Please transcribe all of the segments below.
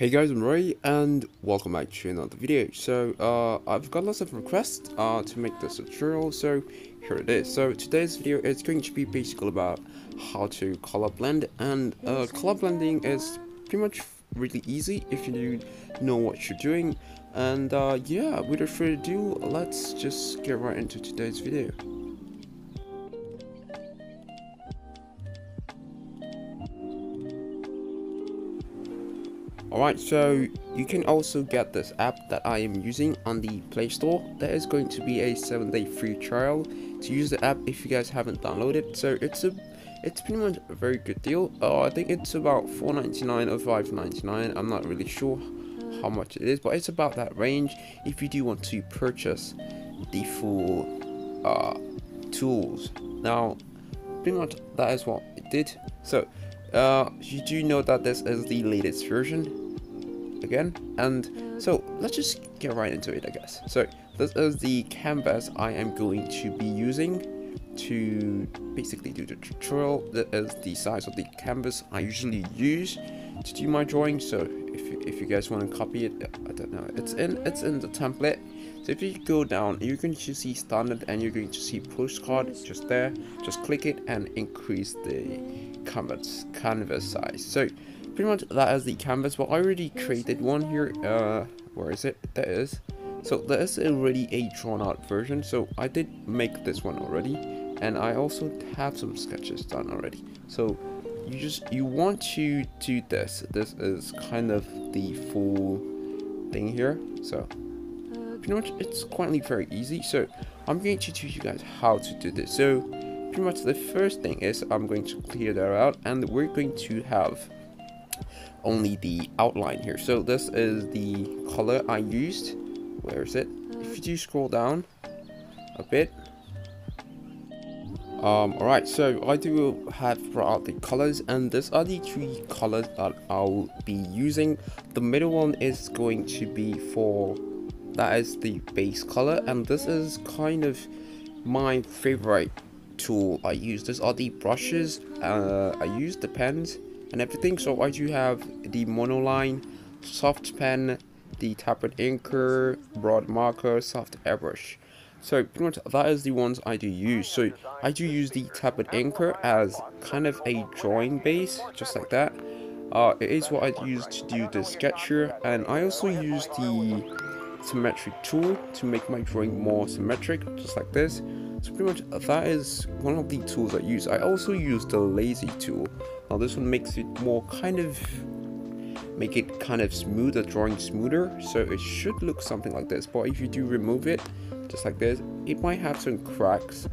Hey guys, I'm Ray and welcome back to another video. So I've got lots of requests to make this tutorial, so here it is. So today's video is going to be basically about how to color blend, and color blending is pretty much really easy if you know what you're doing. And yeah, without further ado, let's just get right into today's video. Alright, so you can also get this app that I am using on the Play Store. There is going to be a 7-day free trial to use the app if you guys haven't downloaded. So it's pretty much a very good deal. I think it's about $4.99 or $5.99. I'm not really sure how much it is, but it's about that range if you do want to purchase the full tools. Now, pretty much that is what it did. So you do know that this is the latest version again, and so let's just get right into it, I guess. So this is the canvas I am going to be using to basically do the tutorial. That is the size of the canvas I usually use to do my drawing. So if you guys want to copy it, I don't know, it's in the template. So if you go down, you're going to see standard and you're going to see postcard just there. Just click it and increase the canvas size. So pretty much that is the canvas, but I already created one here. Where is it? There it is. So there is already a drawn out version, so I did make this one already, and I also have some sketches done already. So you want to do this. This is kind of the full thing here. So pretty much it's quite very easy. So I'm going to teach you guys how to do this. So pretty much the first thing is I'm going to clear that out, and we're going to have only the outline here. So this is the color I used. Where is it? If you do scroll down a bit, alright, so I do have brought out the colors, and these are the three colors that I'll be using. The middle one is going to be that is the base color, and this is kind of my favorite tool I use. These are the brushes I use, the pens and everything. So I do have the monoline, soft pen, the tappet inker, broad marker, soft airbrush. So pretty much that is the ones I do use. So I do use the tappet inker as kind of a drawing base, just like that. It is what I use to do the sketch here, and I also use the symmetric tool to make my drawing more symmetric, just like this. So pretty much that is one of the tools I use. I also use the lazy tool. Now this one makes it more kind of smooth, the drawing smoother, so it should look something like this. But if you do remove it just like this, it might have some cracks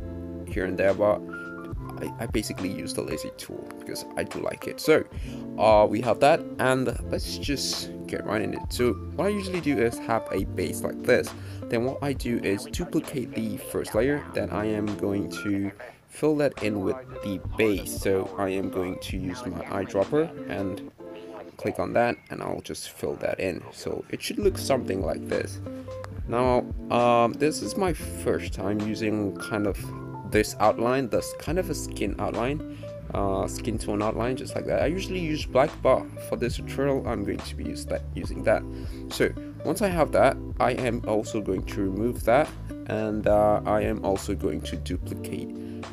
here and there, but I basically use the lazy tool because I do like it. So we have that, and let's just get right in it. So what I usually do is have a base like this. Then what I do is duplicate the first layer, then I am going to fill that in with the base. So I am going to use my eyedropper and click on that, and I'll just fill that in. So it should look something like this. Now this is my first time using kind of this outline. That's kind of a skin outline, skin tone outline, just like that. I usually use black, but for this tutorial I'm going to be using that. So once I have that, I am also going to remove that, and I am also going to duplicate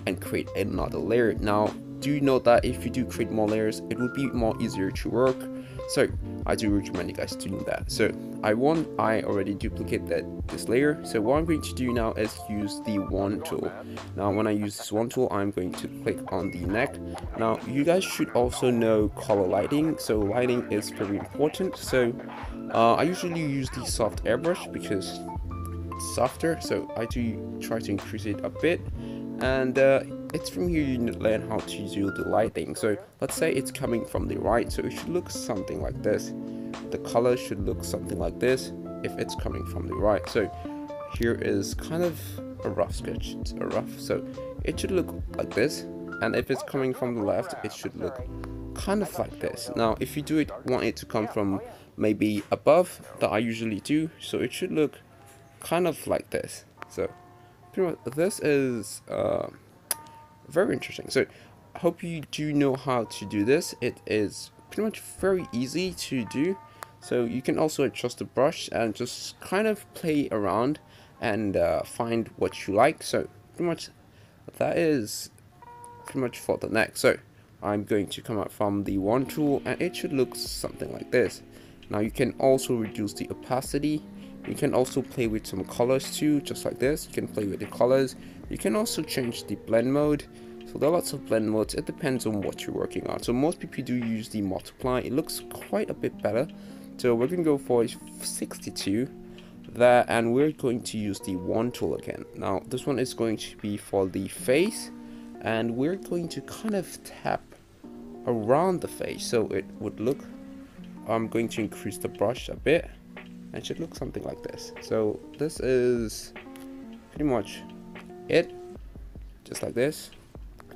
and create another layer. Now do note that if you do create more layers, it will be more easier to work, so I do recommend you guys doing that. So I already duplicated this layer. So what I'm going to do now is use the wand tool. Now when I use this wand tool, I'm going to click on the neck. Now you guys should also know color lighting, so lighting is very important. So I usually use the soft airbrush because it's softer, so I do try to increase it a bit, and it's from here you learn how to do the lighting. So let's say it's coming from the right, so it should look something like this. The color should look something like this if it's coming from the right. So here is kind of a rough sketch. It's a rough, so it should look like this, and if it's coming from the left, it should look kind of like this. Now if you want it to come from maybe above, that I usually do, so it should look kind of like this. So pretty much this is very interesting. So I hope you do know how to do this. It is pretty much very easy to do. So you can also adjust the brush and just kind of play around and find what you like. So pretty much that is pretty much for the next. So I'm going to come out from the wand tool, and it should look something like this. Now you can also reduce the opacity. You can also play with some colors too, just like this. You can play with the colors. You can also change the blend mode. So there are lots of blend modes. It depends on what you're working on. So most people do use the multiply. It looks quite a bit better. So we're going to go for 62 there, and we're going to use the wand tool again. Now this one is going to be for the face, and we're going to kind of tap around the face so it would look. I'm going to increase the brush a bit, and it should look something like this. So this is pretty much it, just like this.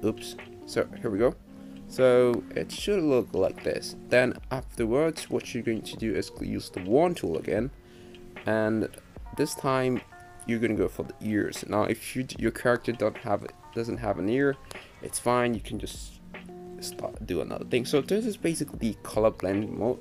Oops. So here we go. So it should look like this. Then afterwards, what you're going to do is use the wand tool again, and this time you're gonna go for the ears. Now if your character doesn't have an ear, it's fine. You can just do another thing. So this is basically the color blend mode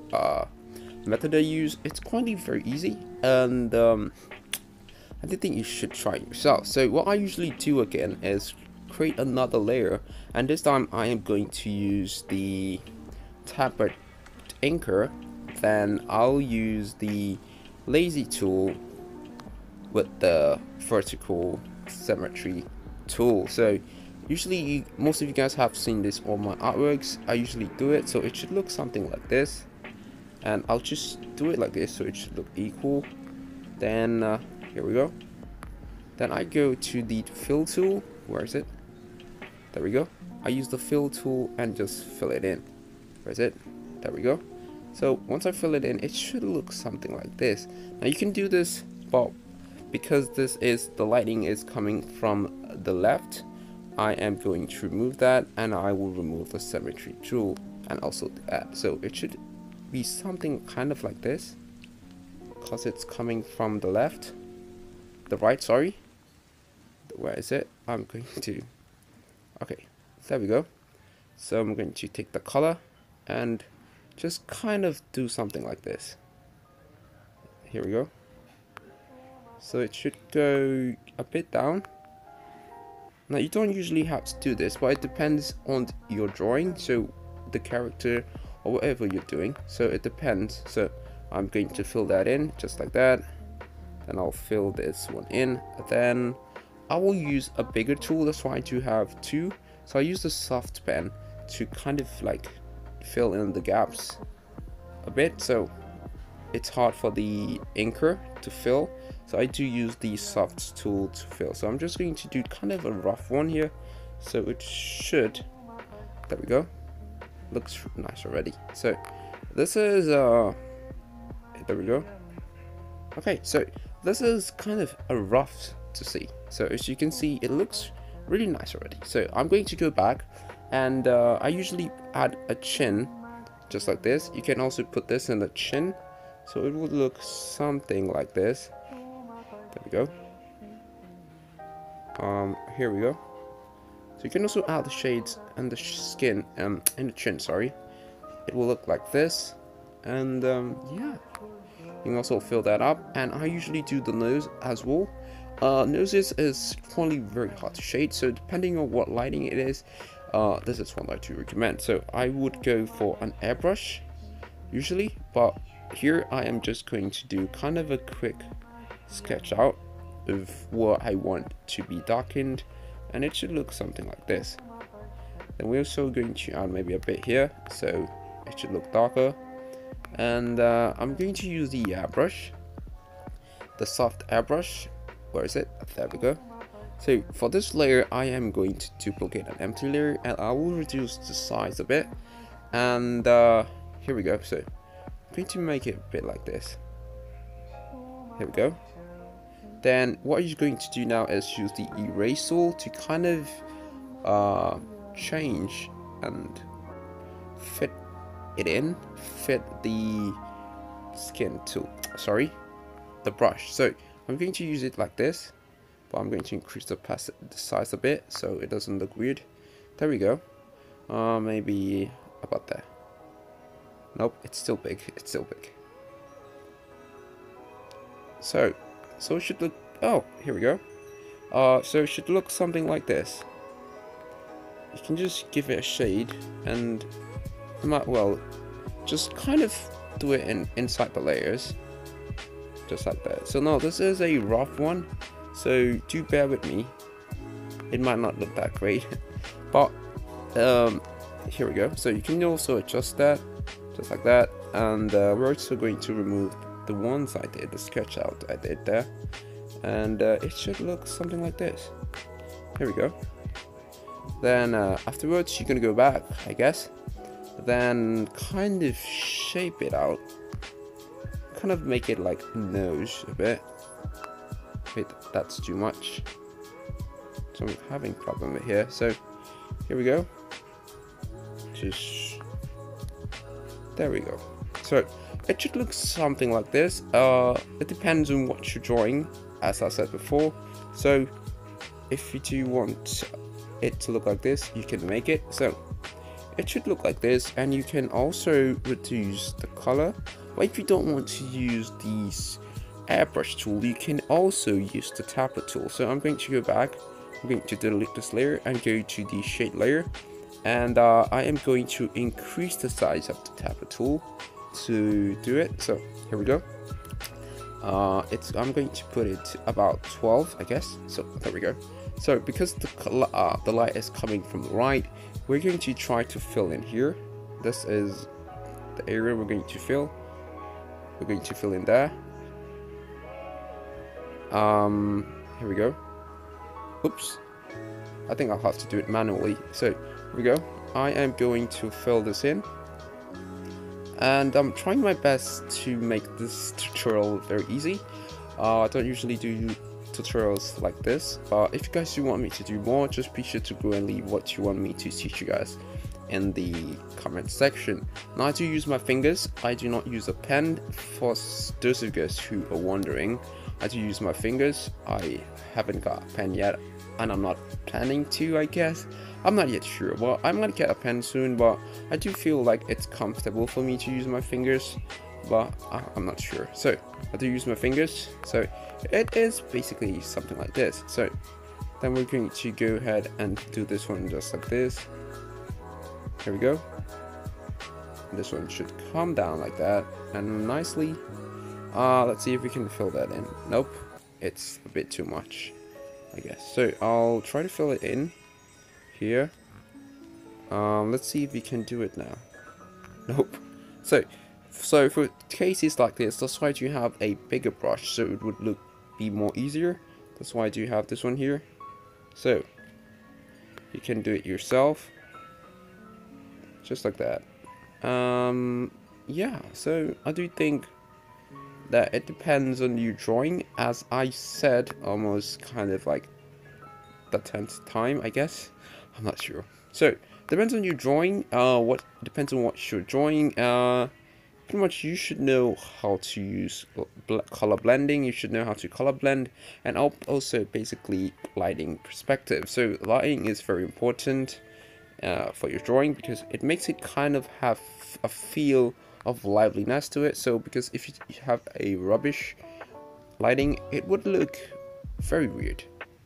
method I use. It's quite very easy, and I do think you should try it yourself. So what I usually do again is create another layer, and this time I am going to use the tapered anchor. Then I'll use the lazy tool with the vertical symmetry tool. So usually most of you guys have seen this on my artworks. I usually do it so it should look something like this, and I'll just do it like this so it should look equal. Then here we go. Then I go to the fill tool. Where is it? There we go. I use the fill tool and just fill it in. Where is it? There we go. So once I fill it in, it should look something like this. Now you can do this, but because the lighting is coming from the left, I am going to remove that, and I will remove the symmetry tool and also add. So it should be something kind of like this, because it's coming from the left, the right, sorry. Where is it? I'm going to, okay, there we go. So I'm going to take the color and just kind of do something like this. Here we go. So it should go a bit down. Now you don't usually have to do this, but it depends on your drawing, so the character or whatever you're doing. So it depends. So I'm going to fill that in just like that. Then I'll fill this one in. Then I will use a bigger tool. That's why I do have two. So I use the soft pen to kind of like fill in the gaps a bit. So it's hard for the inker to fill. So I do use the soft tool to fill. So I'm just going to do kind of a rough one here. So it should, there we go. Looks nice already. So this is, there we go. Okay, so this is kind of a rough to see. So as you can see, it looks really nice already. So I'm going to go back, and I usually add a chin just like this. You can also put this in the chin, so it would look something like this. There we go. Here we go. So you can also add the shades and the skin in the chin, sorry. It will look like this, and yeah, you can also fill that up. And I usually do the nose as well. Noses is probably very hard to shade, so depending on what lighting it is, this is one I do recommend. So I would go for an airbrush usually, but here I am just going to do kind of a quick sketch out of what I want to be darkened, and it should look something like this. Then we're also going to add maybe a bit here, so it should look darker. And I'm going to use the airbrush, the soft airbrush. Where is it? There we go. So for this layer, I am going to duplicate an empty layer, and I will reduce the size a bit. And here we go. So I'm going to make it a bit like this. Here we go. Then what you're going to do now is use the erase tool to kind of change and fit it in, fit the skin tool, sorry, the brush. So I'm going to use it like this, but I'm going to increase the size a bit so it doesn't look weird. There we go. Maybe about there. Nope, it's still big. It's still big. So it should look, oh, here we go. So it should look something like this. You can just give it a shade, and I might, well, just kind of do it inside the layers, just like that. So now this is a rough one, so do bear with me. It might not look that great, but here we go. So you can also adjust that, just like that, and we're also going to remove the ones I did, the sketch out I did there, and it should look something like this. Here we go. Then afterwards you're gonna go back, I guess, then kind of shape it out, kind of make it like a nose a bit. Wait, that's too much, so I'm having a problem with here. So here we go, just there we go. So it should look something like this. It depends on what you're drawing, as I said before. So if you do want it to look like this, you can make it. So it should look like this, and you can also reduce the color. But if you don't want to use these airbrush tool, you can also use the tapper tool. So I'm going to go back, I'm going to delete this layer and go to the shade layer, and I am going to increase the size of the tapper tool to do it. So here we go. I'm going to put it about 12, I guess. So there we go. So because the light is coming from the right, we're going to try to fill in here. This is the area we're going to fill. We're going to fill in there. Here we go. Oops, I think I'll have to do it manually. So here we go. I am going to fill this in, and I'm trying my best to make this tutorial very easy. I don't usually do tutorials like this, but if you guys do want me to do more, just be sure to go and leave what you want me to teach you guys in the comment section. Now I do use my fingers, I do not use a pen. For those of you guys who are wondering, I do use my fingers. I haven't got a pen yet, and I'm not planning to, I guess. I'm not yet sure. Well, I'm gonna get a pen soon, but I do feel like it's comfortable for me to use my fingers, but I'm not sure. So I do use my fingers. So it is basically something like this. So then we're going to go ahead and do this one just like this. Here we go. This one should come down like that and nicely. Let's see if we can fill that in. Nope, it's a bit too much, I guess. So I'll try to fill it in here. Let's see if we can do it now. Nope. So for cases like this, that's why you have a bigger brush, so it would be more easier. That's why I do have this one here. So you can do it yourself, just like that. Yeah, so I do think that it depends on you drawing, as I said almost kind of like the 10th time, I guess. I'm not sure. So depends on you drawing. What depends on what you're drawing. Pretty much you should know how to use color blending. You should know how to color blend, and also basically lighting perspective. So lighting is very important for your drawing, because it makes it kind of have a feel of liveliness to it. So because if you have a rubbish lighting, it would look very weird,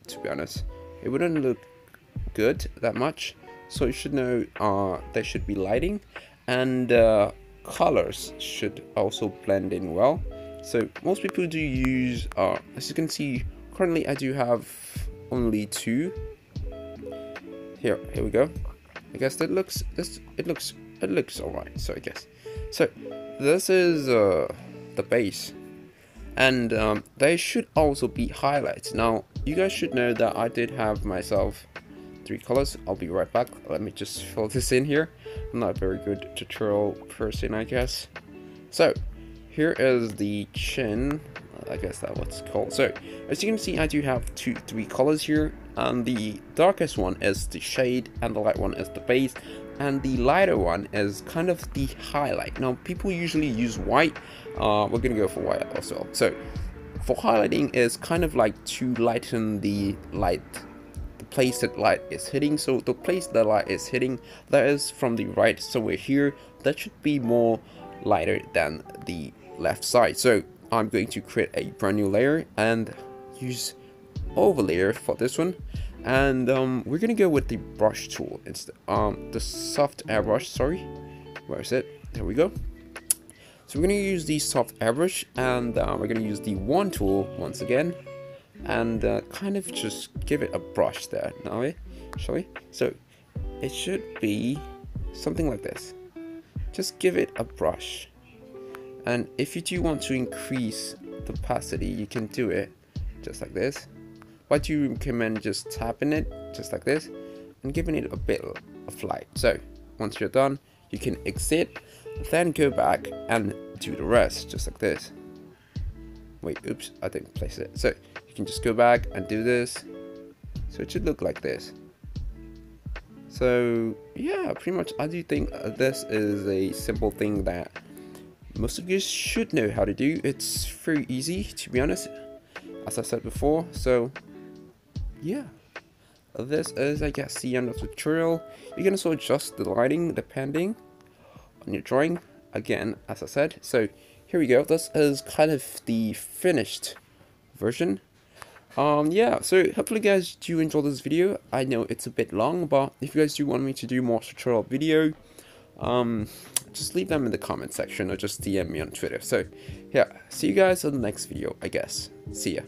to be honest. It wouldn't look good that much. So you should know there should be lighting, and colors should also blend in well. So most people do use as you can see, currently I do have only 2 here we go. I guess that looks it looks all right. So I guess so this is the base, and there should also be highlights. Now you guys should know that I did have myself 3 colors. I'll be right back. Let me just fill this in here. I'm not a very good tutorial person, I guess. So here is the chin, I guess that's what it's called. So as you can see, I do have 3 colors here, and the darkest one is the shade, and the light one is the base, and the lighter one is kind of the highlight. Now people usually use white. We're gonna go for white also. So for highlighting is kind of like to lighten the light, the place that light is hitting. So the place the light is hitting, that is from the right, so we're here, that should be more lighter than the left side. So I'm going to create a brand new layer and use overlay layer for this one. And we're gonna go with the brush tool instead, the soft airbrush, sorry, where is it? There we go. So we're gonna use the soft airbrush, and we're gonna use the wand tool once again, and kind of just give it a brush there. Now, shall we? So it should be something like this. Just give it a brush, and if you do want to increase the opacity, you can do it just like this. But you recommend just tapping it just like this and giving it a bit of light. So once you're done, you can exit, then go back and do the rest just like this. Wait, oops, I didn't place it. So you can just go back and do this. So it should look like this. So yeah, pretty much I do think this is a simple thing that most of you should know how to do. It's very easy, to be honest, as I said before. So yeah, this is, I guess, the end of the tutorial. You can also adjust the lighting depending on your drawing, again, as I said. So here we go. This is kind of the finished version. Yeah, so hopefully you guys do enjoy this video. I know it's a bit long, but if you guys do want me to do more tutorial video, just leave them in the comment section or just DM me on Twitter. So yeah, see you guys in the next video, I guess. See ya.